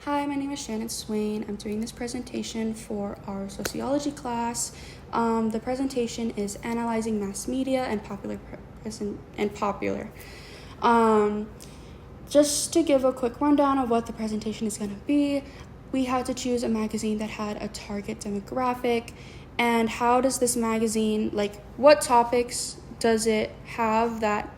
Hi, my name is Shannon Swain. I'm doing this presentation for our sociology class. The presentation is analyzing mass media and popular. Um, just to give a quick rundown of what the presentation is going to be, we had to choose a magazine that had a target demographic, and how does this magazine, what topics does it have that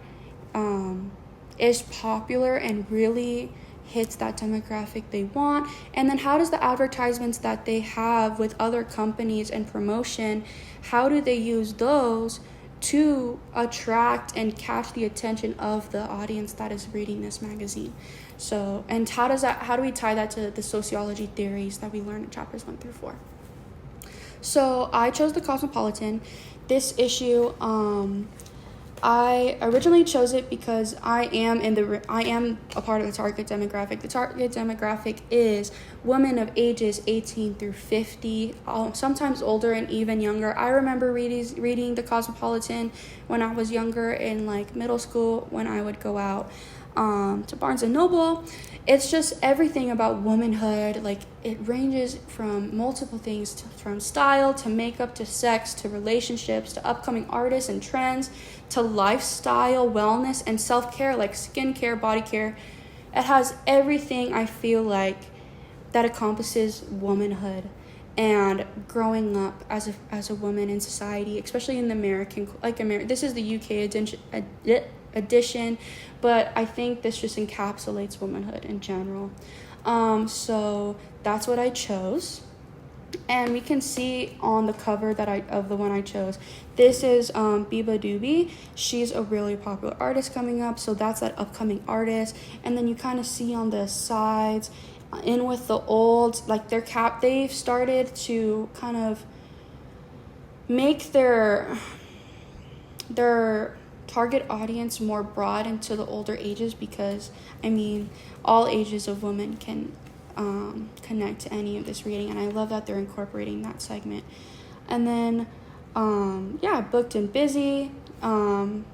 is popular and really hits that demographic they want, and then how does the advertisements that they have with other companies and promotion, how do they use those to attract and catch the attention of the audience that is reading this magazine. So, and how do we tie that to the sociology theories that we learned in chapters 1 through 4? So I chose the Cosmopolitan. This issue, I originally chose it because I am a part of the target demographic. The target demographic is women of ages 18 through 50, sometimes older and even younger. I remember reading the Cosmopolitan when I was younger in middle school, when I would go out to Barnes and Noble. It's just everything about womanhood. It ranges from multiple things, from style to makeup to sex to relationships to upcoming artists and trends to lifestyle, wellness, and self-care, like skincare, body care. It has everything, I feel like, that encompasses womanhood and growing up as a woman in society, especially in the American, this is the UK edition, but I think this just encapsulates womanhood in general. So that's what I chose. And we can see on the cover of the one I chose, this is Biba Doobie. She's a really popular artist coming up, so that's that upcoming artist. And then you kind of see on the sides, in with the old, they've started to kind of make their target audience more broad into the older ages, because all ages of women can connect to any of this reading, and I love that they're incorporating that segment. And then booked and busy, and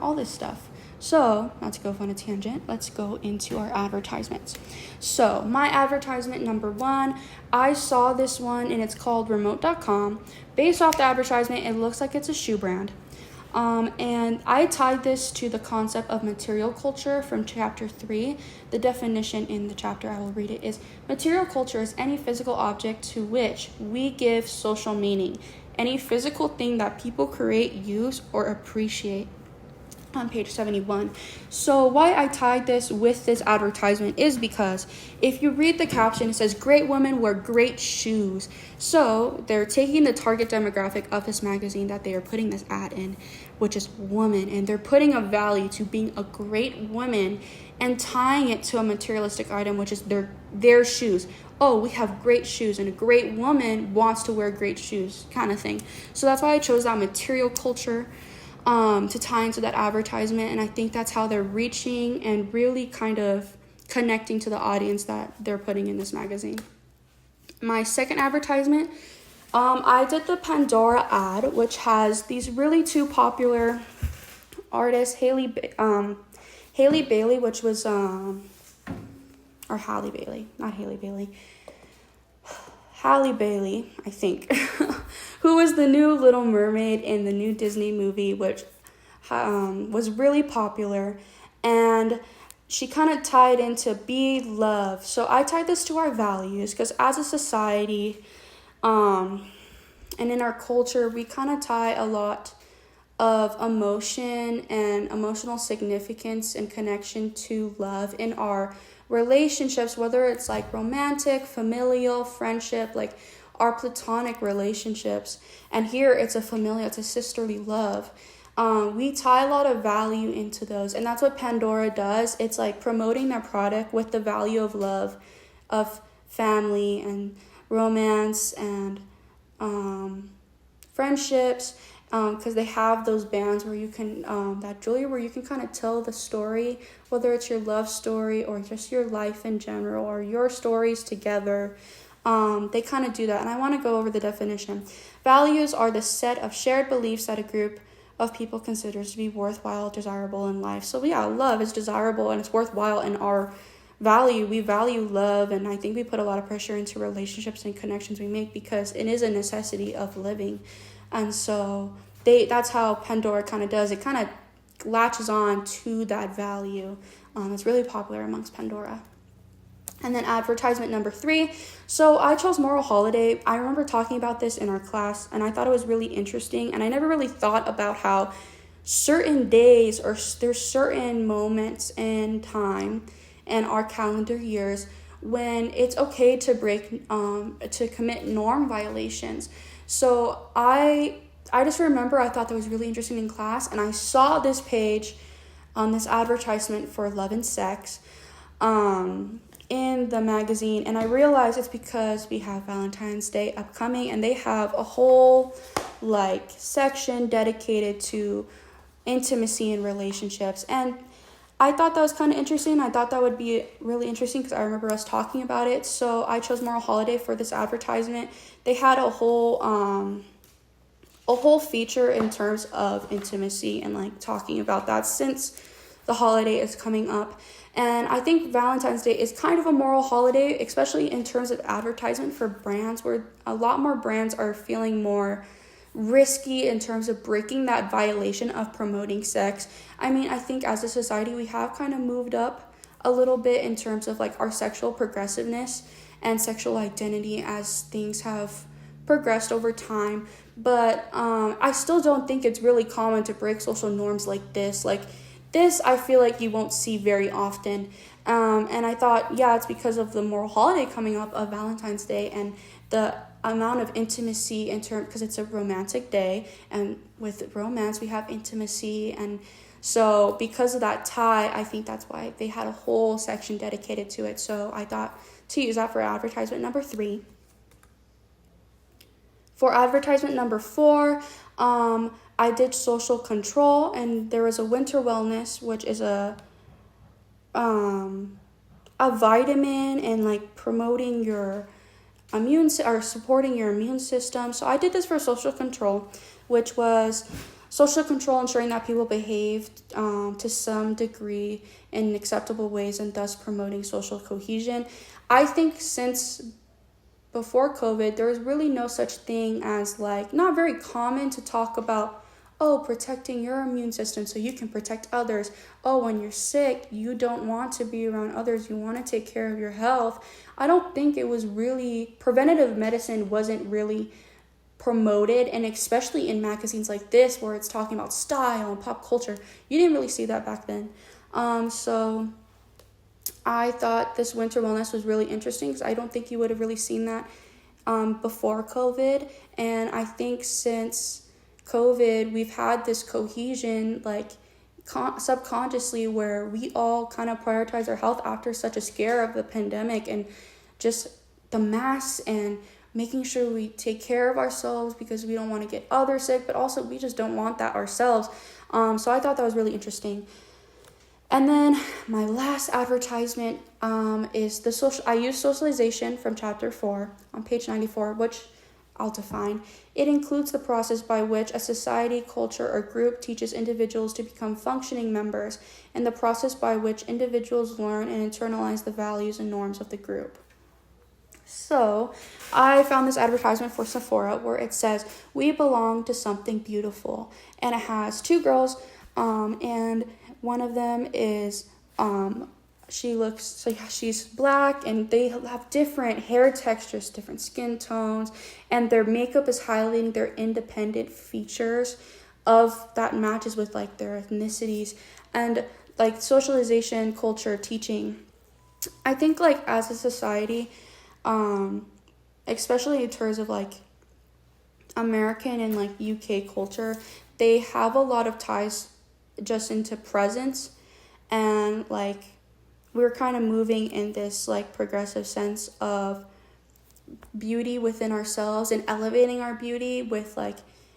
all this stuff. So, not to go on a tangent, let's go into our advertisements. So, my advertisement number 1, I saw this one, and it's called Remote.com. Based off the advertisement, it looks like it's a shoe brand. And I tied this to the concept of material culture from chapter 3. The definition in the chapter, I will read it, is material culture is any physical object to which we give social meaning, any physical thing that people create, use, or appreciate. On page 71. So why I tied this with this advertisement is because if you read the caption, it says great women wear great shoes. So they're taking the target demographic of this magazine that they are putting this ad in, which is woman, and they're putting a value to being a great woman and tying it to a materialistic item, which is their shoes. Oh, we have great shoes, and a great woman wants to wear great shoes, kind of thing. So that's why I chose that material culture to tie into that advertisement, and I think that's how they're reaching and really kind of connecting to the audience that they're putting in this magazine. My second advertisement, I did the Pandora ad, which has these really two popular artists, Halle Bailey, which was or Halle Bailey, not Haley Bailey. Halle Bailey, I think, who was the new Little Mermaid in the new Disney movie, which was really popular, and she kind of tied into be love. So I tied this to our values, because as a society, and in our culture, we kind of tie a lot of emotion and emotional significance and connection to love in our relationships, whether it's romantic, familial, friendship, our platonic relationships. And here it's a familial, it's a sisterly love. We tie a lot of value into those, and that's what Pandora does. It's promoting their product with the value of love, of family and romance and friendships, because they have those bands where you can, that jewelry where you can kind of tell the story, whether it's your love story or just your life in general or your stories together. They kind of do that, and I want to go over the definition. Values are the set of shared beliefs that a group of people considers to be worthwhile, desirable in life. So yeah, love is desirable and it's worthwhile in our we value love, and I think we put a lot of pressure into relationships and connections we make because it is a necessity of living. And so that's how Pandora kind of does. It kind of latches on to that value. It's really popular amongst Pandora. And then advertisement number 3. So I chose Moral Holiday. I remember talking about this in our class, and I thought it was really interesting. And I never really thought about how certain days or there's certain moments in time and our calendar years when it's okay to to commit norm violations. So I just remember I thought that was really interesting in class, and I saw this page on this advertisement for Love and Sex in the magazine, and I realized it's because we have Valentine's Day upcoming, and they have a whole section dedicated to intimacy and relationships. And I thought that was kind of interesting. I thought that would be really interesting because I remember us talking about it. So I chose Moral Holiday for this advertisement. They had a whole feature in terms of intimacy and talking about that since the holiday is coming up. And I think Valentine's Day is kind of a moral holiday, especially in terms of advertisement for brands, where a lot more brands are feeling more risky in terms of breaking that violation of promoting sex. I mean, I think as a society, we have kind of moved up a little bit in terms of our sexual progressiveness and sexual identity as things have progressed over time. But I still don't think it's really common to break social norms like this. This, I feel like you won't see very often. And I thought, it's because of the moral holiday coming up of Valentine's Day and the amount of intimacy because it's a romantic day, and with romance we have intimacy, and so because of that tie, I think that's why they had a whole section dedicated to it. So I thought to use that for advertisement number 3. For advertisement number 4, I did Social Control, and there was a Winter Wellness, which is a vitamin and promoting your supporting your immune system. So I did this for Social Control, which was social control, ensuring that people behaved to some degree in acceptable ways and thus promoting social cohesion. I think since before COVID, there was really no such thing as not very common to talk about, protecting your immune system so you can protect others. When you're sick, you don't want to be around others. You want to take care of your health. I don't think it was really, preventative medicine wasn't really promoted, and especially in magazines like this where it's talking about style and pop culture. You didn't really see that back then. So I thought this Winter Wellness was really interesting because I don't think you would have really seen that before COVID. And I think since COVID, we've had this cohesion subconsciously where we all kind of prioritize our health after such a scare of the pandemic, and just the masks and making sure we take care of ourselves because we don't want to get others sick, but also we just don't want that ourselves. So I thought that was really interesting. And then my last advertisement is I use Socialization from chapter 4 on page 94, which I'll define. It includes the process by which a society, culture, or group teaches individuals to become functioning members, and the process by which individuals learn and internalize the values and norms of the group. So I found this advertisement for Sephora where it says, "We belong to something beautiful," and it has 2 girls, and one of them is she's black, and they have different hair textures, different skin tones, and their makeup is highlighting their independent features of that matches with their ethnicities and socialization, culture, teaching. I think as a society, especially in terms of American and UK culture, they have a lot of ties just into presence, and we're kind of moving in this progressive sense of beauty within ourselves and elevating our beauty with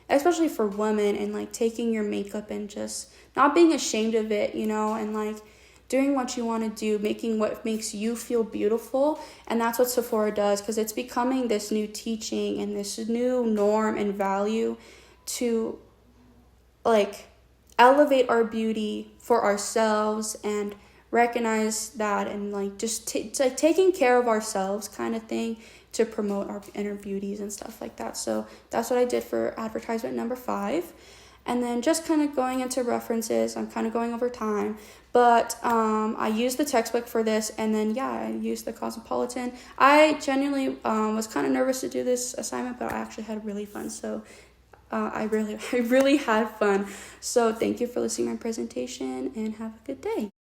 especially for women, and taking your makeup and just not being ashamed of it, and doing what you want to do, making what makes you feel beautiful. And that's what Sephora does, because it's becoming this new teaching and this new norm and value to elevate our beauty for ourselves and recognize that and like just like taking care of ourselves kind of thing to promote our inner beauties and stuff like that. So that's what I did for advertisement number 5. And then just kind of going into references, I'm kind of going over time, but I used the textbook for this, and then yeah, I used the Cosmopolitan. I genuinely was kind of nervous to do this assignment, but I actually had really fun. So I really had fun. So thank you for listening to my presentation, and have a good day.